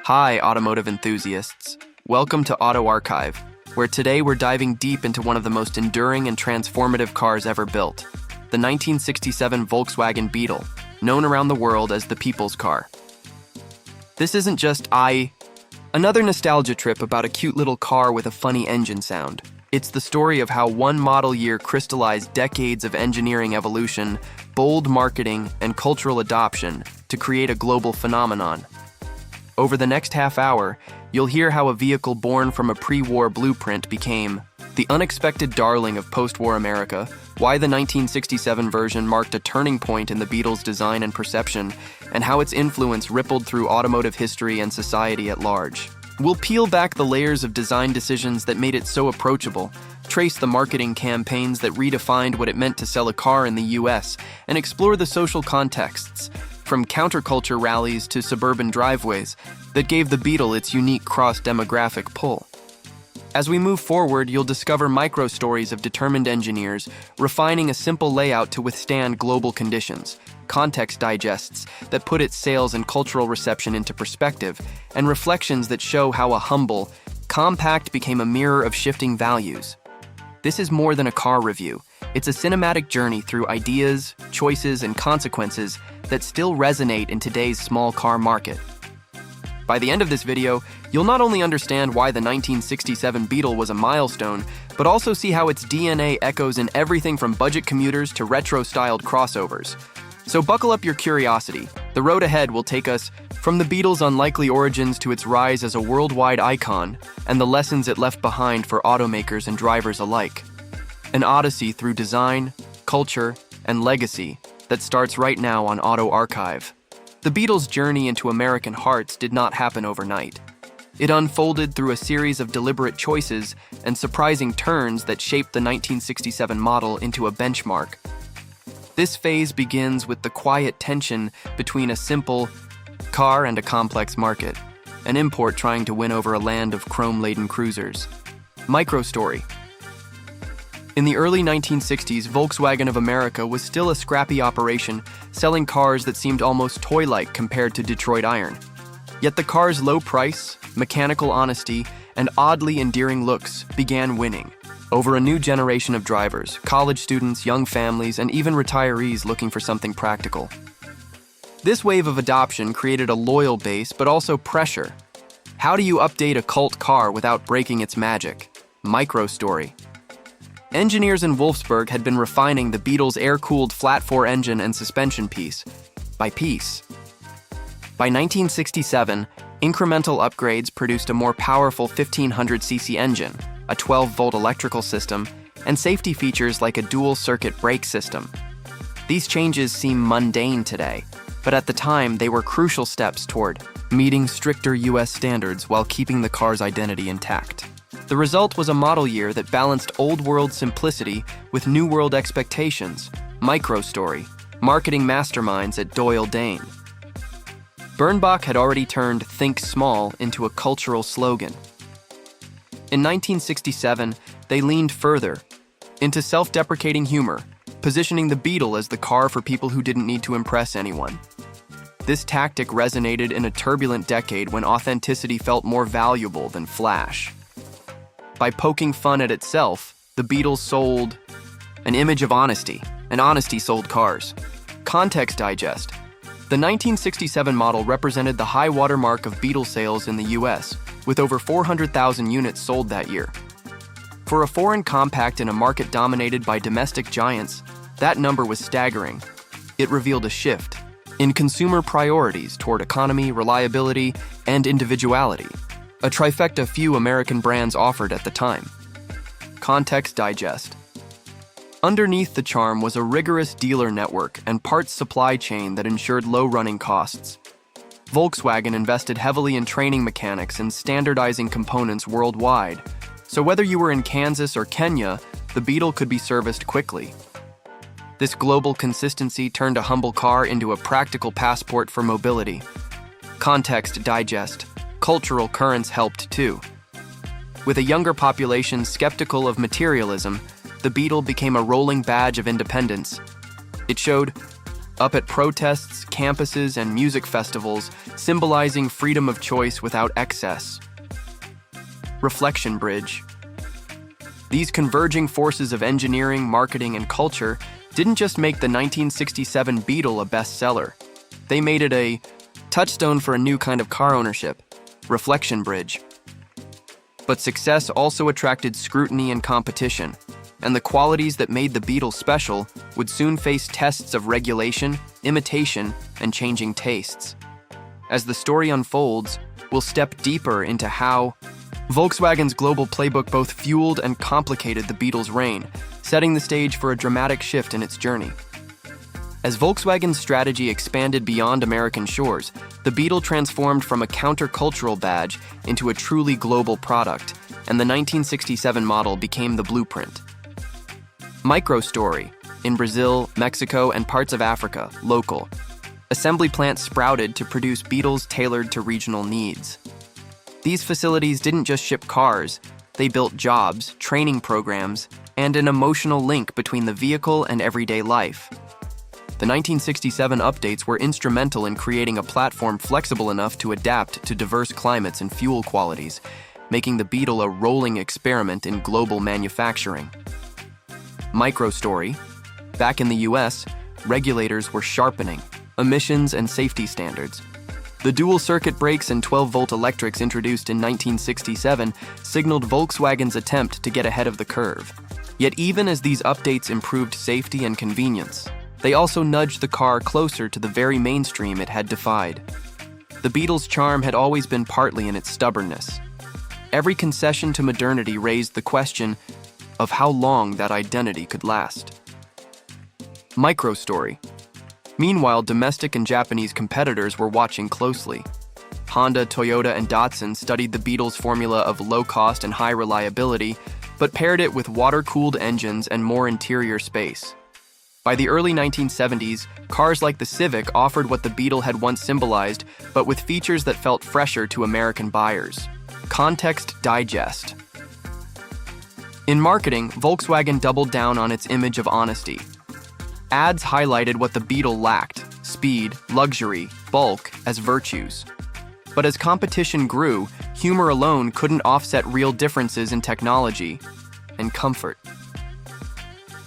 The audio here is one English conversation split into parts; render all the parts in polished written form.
Hi, automotive enthusiasts. Welcome to Auto Archive, where today we're diving deep into one of the most enduring and transformative cars ever built, the 1967 Volkswagen Beetle, known around the world as the people's car. This isn't just another nostalgia trip about a cute little car with a funny engine sound. It's the story of how one model year crystallized decades of engineering evolution, bold marketing, and cultural adoption to create a global phenomenon. Over the next half hour, you'll hear how a vehicle born from a pre-war blueprint became the unexpected darling of post-war America, why the 1967 version marked a turning point in the Beetle's design and perception, and how its influence rippled through automotive history and society at large. We'll peel back the layers of design decisions that made it so approachable, trace the marketing campaigns that redefined what it meant to sell a car in the US, and explore the social contexts, from counterculture rallies to suburban driveways, that gave the Beetle its unique cross-demographic pull. As we move forward, you'll discover micro-stories of determined engineers refining a simple layout to withstand global conditions, context digests that put its sales and cultural reception into perspective, and reflections that show how a humble, compact became a mirror of shifting values. This is more than a car review. It's a cinematic journey through ideas, choices, and consequences that still resonate in today's small car market. By the end of this video, you'll not only understand why the 1967 Beetle was a milestone, but also see how its DNA echoes in everything from budget commuters to retro-styled crossovers. So buckle up your curiosity. The road ahead will take us from the Beetle's unlikely origins to its rise as a worldwide icon and the lessons it left behind for automakers and drivers alike. An odyssey through design, culture, and legacy that starts right now on Auto Archive. The Beetle's journey into American hearts did not happen overnight. It unfolded through a series of deliberate choices and surprising turns that shaped the 1967 model into a benchmark. This phase begins with the quiet tension between a simple car and a complex market, an import trying to win over a land of chrome-laden cruisers. Microstory. In the early 1960s, Volkswagen of America was still a scrappy operation, selling cars that seemed almost toy-like compared to Detroit Iron. Yet the car's low price, mechanical honesty, and oddly endearing looks began winning over a new generation of drivers, college students, young families, and even retirees looking for something practical. This wave of adoption created a loyal base, but also pressure. How do you update a cult car without breaking its magic? Microstory. Engineers in Wolfsburg had been refining the Beetle's air-cooled flat-four engine and suspension piece by piece. By 1967, incremental upgrades produced a more powerful 1500cc engine, a 12-volt electrical system, and safety features like a dual-circuit brake system. These changes seem mundane today, but at the time they were crucial steps toward meeting stricter US standards while keeping the car's identity intact. The result was a model year that balanced old-world simplicity with new-world expectations. Microstory, marketing masterminds at Doyle Dane. Bernbach had already turned "Think Small" into a cultural slogan. In 1967, they leaned further into self-deprecating humor, positioning the Beetle as the car for people who didn't need to impress anyone. This tactic resonated in a turbulent decade when authenticity felt more valuable than flash. By poking fun at itself, the Beetle sold an image of honesty, and honesty sold cars. Context digest. The 1967 model represented the high watermark of Beetle sales in the US, with over 400,000 units sold that year. For a foreign compact in a market dominated by domestic giants, that number was staggering. It revealed a shift in consumer priorities toward economy, reliability, and individuality, a trifecta few American brands offered at the time. Context digest. Underneath the charm was a rigorous dealer network and parts supply chain that ensured low running costs. Volkswagen invested heavily in training mechanics and standardizing components worldwide, so whether you were in Kansas or Kenya, the Beetle could be serviced quickly. This global consistency turned a humble car into a practical passport for mobility. Context digest. Cultural currents helped too. With a younger population skeptical of materialism, the Beetle became a rolling badge of independence. It showed up at protests, campuses, and music festivals, symbolizing freedom of choice without excess. Reflection bridge. These converging forces of engineering, marketing, and culture didn't just make the 1967 Beetle a bestseller. They made it a touchstone for a new kind of car ownership, reflection bridge. But success also attracted scrutiny and competition, and the qualities that made the Beetle special would soon face tests of regulation, imitation, and changing tastes. As the story unfolds, we'll step deeper into how Volkswagen's global playbook both fueled and complicated the Beetle's reign, setting the stage for a dramatic shift in its journey. As Volkswagen's strategy expanded beyond American shores, the Beetle transformed from a countercultural badge into a truly global product, and the 1967 model became the blueprint. Microstory. In Brazil, Mexico, and parts of Africa, local. Assembly plants sprouted to produce Beetles tailored to regional needs. These facilities didn't just ship cars, they built jobs, training programs, and an emotional link between the vehicle and everyday life. The 1967 updates were instrumental in creating a platform flexible enough to adapt to diverse climates and fuel qualities, making the Beetle a rolling experiment in global manufacturing. Microstory. Back in the US, regulators were sharpening emissions and safety standards. The dual-circuit brakes and 12-volt electrics introduced in 1967 signaled Volkswagen's attempt to get ahead of the curve. Yet even as these updates improved safety and convenience, they also nudged the car closer to the very mainstream it had defied. The Beetle's charm had always been partly in its stubbornness. Every concession to modernity raised the question of how long that identity could last. Microstory. Meanwhile, domestic and Japanese competitors were watching closely. Honda, Toyota, and Datsun studied the Beetle's formula of low cost and high reliability, but paired it with water-cooled engines and more interior space. By the early 1970s, cars like the Civic offered what the Beetle had once symbolized, but with features that felt fresher to American buyers. Context digest. In marketing, Volkswagen doubled down on its image of honesty. Ads highlighted what the Beetle lacked: speed, luxury, bulk as virtues. But as competition grew, humor alone couldn't offset real differences in technology and comfort.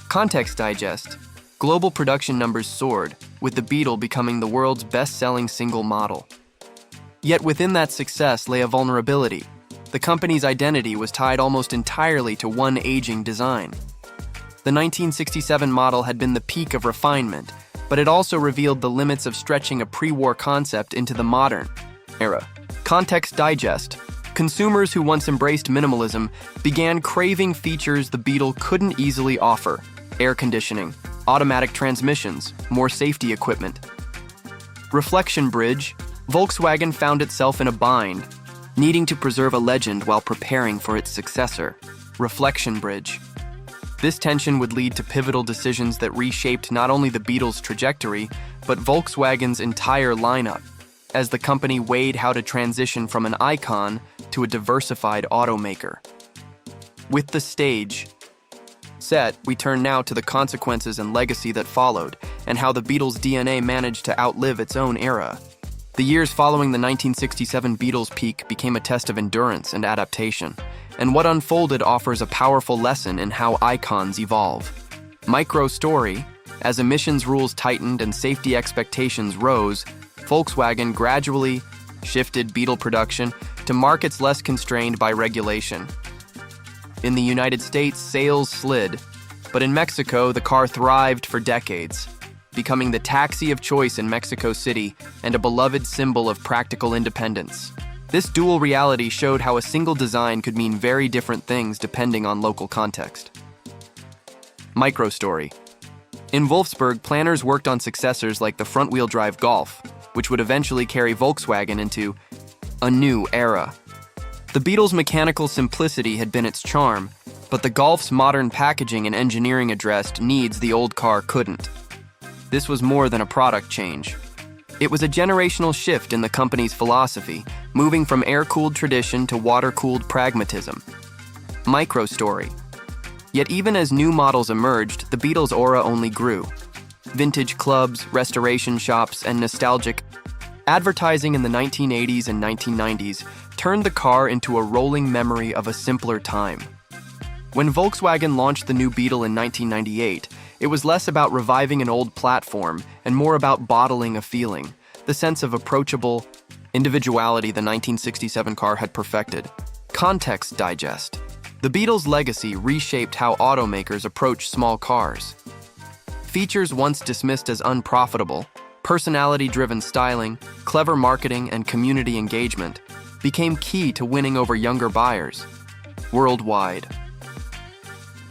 Context digest. Global production numbers soared, with the Beetle becoming the world's best-selling single model. Yet within that success lay a vulnerability. The company's identity was tied almost entirely to one aging design. The 1967 model had been the peak of refinement, but it also revealed the limits of stretching a pre-war concept into the modern era. Context digest. Consumers who once embraced minimalism began craving features the Beetle couldn't easily offer: air conditioning, automatic transmissions, more safety equipment. Reflection bridge. Volkswagen found itself in a bind, needing to preserve a legend while preparing for its successor. Reflection bridge. This tension would lead to pivotal decisions that reshaped not only the Beetle's trajectory, but Volkswagen's entire lineup, as the company weighed how to transition from an icon to a diversified automaker. With the stage set, we turn now to the consequences and legacy that followed, and how the Beetle's DNA managed to outlive its own era. The years following the 1967 Beetle's peak became a test of endurance and adaptation, and what unfolded offers a powerful lesson in how icons evolve. Microstory. As emissions rules tightened and safety expectations rose, Volkswagen gradually shifted Beetle production to markets less constrained by regulation. In the United States, sales slid, but in Mexico, the car thrived for decades, becoming the taxi of choice in Mexico City and a beloved symbol of practical independence. This dual reality showed how a single design could mean very different things depending on local context. Microstory. In Wolfsburg, planners worked on successors like the front-wheel drive Golf, which would eventually carry Volkswagen into a new era. The Beetle's mechanical simplicity had been its charm, but the Golf's modern packaging and engineering addressed needs the old car couldn't. This was more than a product change. It was a generational shift in the company's philosophy, moving from air-cooled tradition to water-cooled pragmatism. Microstory. Yet even as new models emerged, the Beetle's aura only grew. vintage clubs, restoration shops, and nostalgic advertising in the 1980s and 1990s turned the car into a rolling memory of a simpler time. When Volkswagen launched the new Beetle in 1998, it was less about reviving an old platform and more about bottling a feeling, the sense of approachable individuality the 1967 car had perfected. Context digest. The Beetle's legacy reshaped how automakers approach small cars. Features once dismissed as unprofitable, personality-driven styling, clever marketing, and community engagement became key to winning over younger buyers worldwide.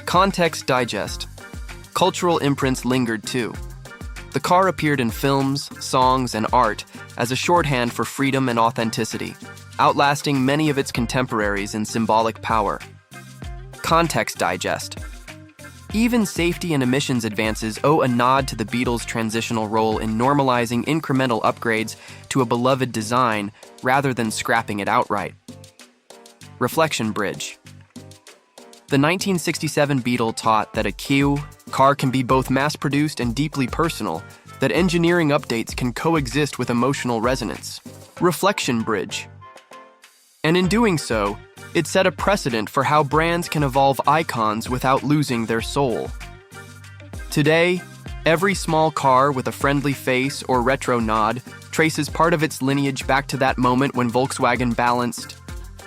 Context digest. Cultural imprints lingered too. The car appeared in films, songs, and art as a shorthand for freedom and authenticity, outlasting many of its contemporaries in symbolic power. Context digest. Even safety and emissions advances owe a nod to the Beetle's transitional role in normalizing incremental upgrades to a beloved design rather than scrapping it outright. Reflection bridge. The 1967 Beetle taught that a car can be both mass-produced and deeply personal, that engineering updates can coexist with emotional resonance. Reflection bridge. And in doing so, it set a precedent for how brands can evolve icons without losing their soul. Today, every small car with a friendly face or retro nod traces part of its lineage back to that moment when Volkswagen balanced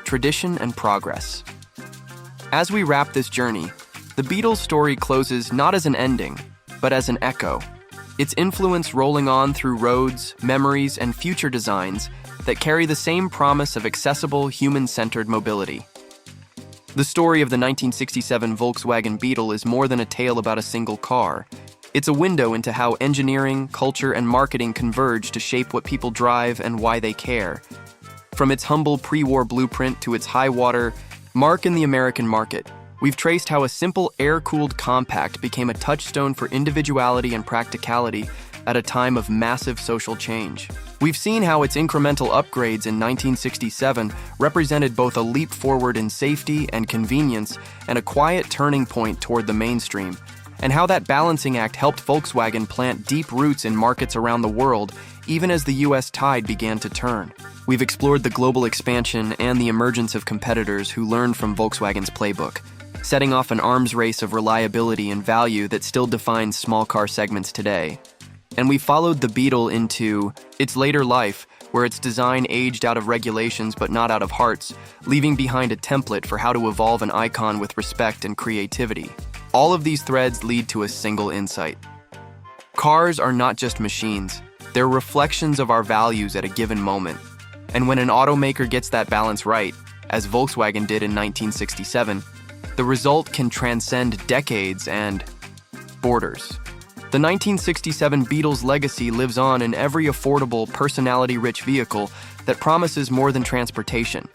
tradition and progress. As we wrap this journey, the Beetle's story closes not as an ending, but as an echo, its influence rolling on through roads, memories, and future designs that carry the same promise of accessible, human-centered mobility. The story of the 1967 Volkswagen Beetle is more than a tale about a single car. It's a window into how engineering, culture, and marketing converge to shape what people drive and why they care. From its humble pre-war blueprint to its high-water mark in the American market, we've traced how a simple air-cooled compact became a touchstone for individuality and practicality at a time of massive social change. We've seen how its incremental upgrades in 1967 represented both a leap forward in safety and convenience and a quiet turning point toward the mainstream, and how that balancing act helped Volkswagen plant deep roots in markets around the world even as the US tide began to turn. We've explored the global expansion and the emergence of competitors who learned from Volkswagen's playbook, setting off an arms race of reliability and value that still defines small car segments today. And we followed the Beetle into its later life, where its design aged out of regulations but not out of hearts, leaving behind a template for how to evolve an icon with respect and creativity. All of these threads lead to a single insight. Cars are not just machines, they're reflections of our values at a given moment. And when an automaker gets that balance right, as Volkswagen did in 1967, the result can transcend decades and borders. The 1967 Beetle's legacy lives on in every affordable, personality-rich vehicle that promises more than transportation.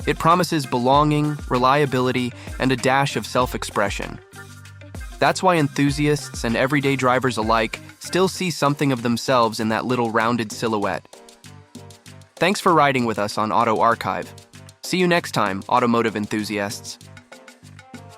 It promises belonging, reliability, and a dash of self-expression. That's why enthusiasts and everyday drivers alike still see something of themselves in that little rounded silhouette. Thanks for riding with us on Auto Archive. See you next time, automotive enthusiasts.